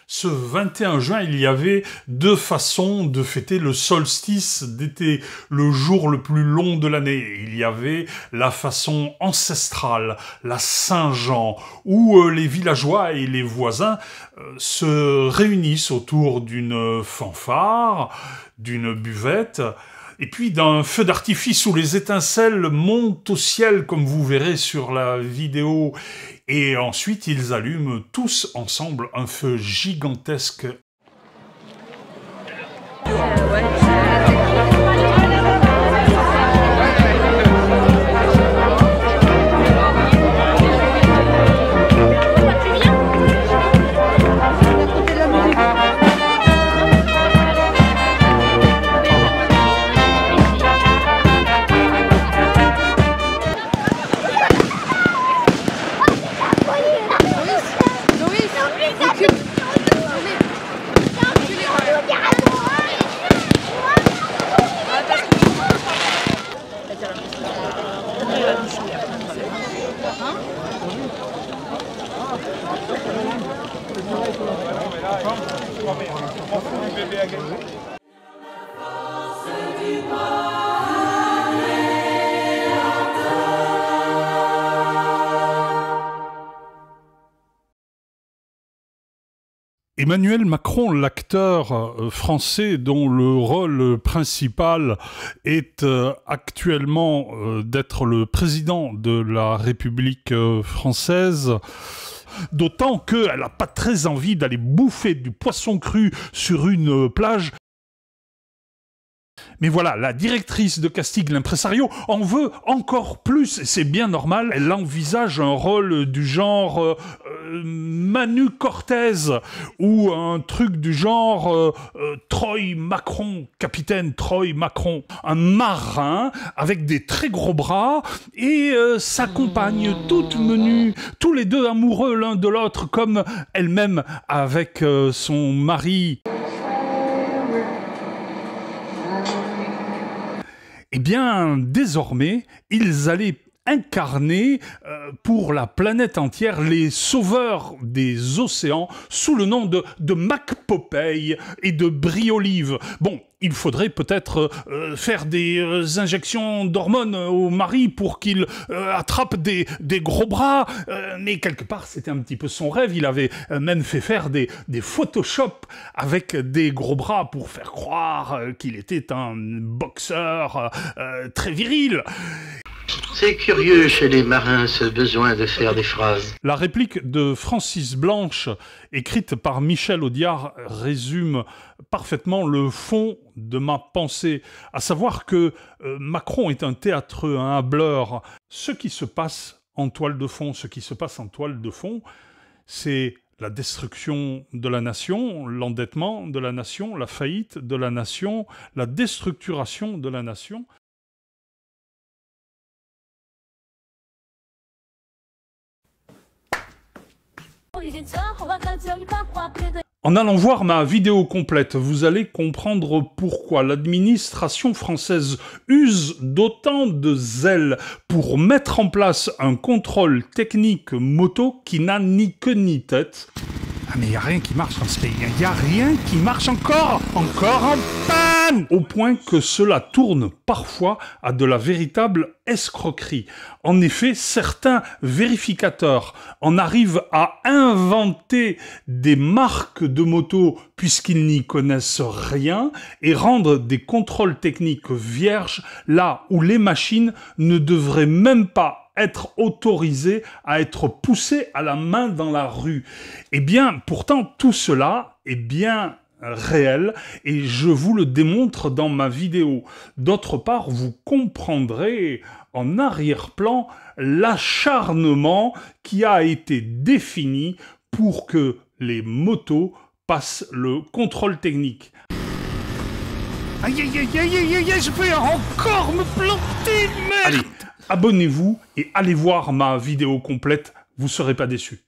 Ce 21 juin, il y avait deux façons de fêter le solstice d'été, le jour le plus long de l'année. Il y avait la façon ancestrale, la Saint-Jean, où les villageois et les voisins se réunissent autour d'une fanfare, d'une buvette, et puis d'un feu d'artifice où les étincelles montent au ciel, comme vous verrez sur la vidéo. Et ensuite, ils allument tous ensemble un feu gigantesque. Emmanuel Macron, l'acteur français dont le rôle principal est actuellement d'être le président de la République française, d'autant qu'elle n'a pas très envie d'aller bouffer du poisson cru sur une plage. Mais voilà, la directrice de casting, l'impresario, en veut encore plus, et c'est bien normal. Elle envisage un rôle du genre Manu Cortez, ou un truc du genre Troy Macron, capitaine Troy Macron. Un marin avec des très gros bras, et sa compagne toute menue, tous les deux amoureux l'un de l'autre, comme elle-même avec son mari. Eh bien, désormais, ils allaient incarner pour la planète entière les sauveurs des océans sous le nom de Mac Popeye et de Brie-Olive. Bon, il faudrait peut-être faire des injections d'hormones au mari pour qu'il attrape des gros bras, mais quelque part c'était un petit peu son rêve. Il avait même fait faire des Photoshop avec des gros bras pour faire croire qu'il était un boxeur très viril. C'est curieux chez les marins, ce besoin de faire des phrases. La réplique de Francis Blanche, écrite par Michel Audiard, résume parfaitement le fond de ma pensée, à savoir que Macron est un théâtreux, un hableur. Ce qui se passe en toile de fond, c'est la destruction de la nation, l'endettement de la nation, la faillite de la nation, la déstructuration de la nation. En allant voir ma vidéo complète, vous allez comprendre pourquoi l'administration française use d'autant de zèle pour mettre en place un contrôle technique moto qui n'a ni queue ni tête. Ah mais il n'y a rien qui marche dans ce pays, il n'y a rien qui marche encore en panne, au point que cela tourne parfois à de la véritable escroquerie. En effet, certains vérificateurs en arrivent à inventer des marques de motos puisqu'ils n'y connaissent rien et rendre des contrôles techniques vierges là où les machines ne devraient même pas être autorisé à être poussé à la main dans la rue. Eh bien, pourtant, tout cela est bien réel et je vous le démontre dans ma vidéo. D'autre part, vous comprendrez en arrière-plan l'acharnement qui a été défini pour que les motos passent le contrôle technique. Aïe, aïe, aïe, aïe, aïe, aïe, je vais encore me planter, merde! Allez, abonnez-vous et allez voir ma vidéo complète, vous ne serez pas déçus.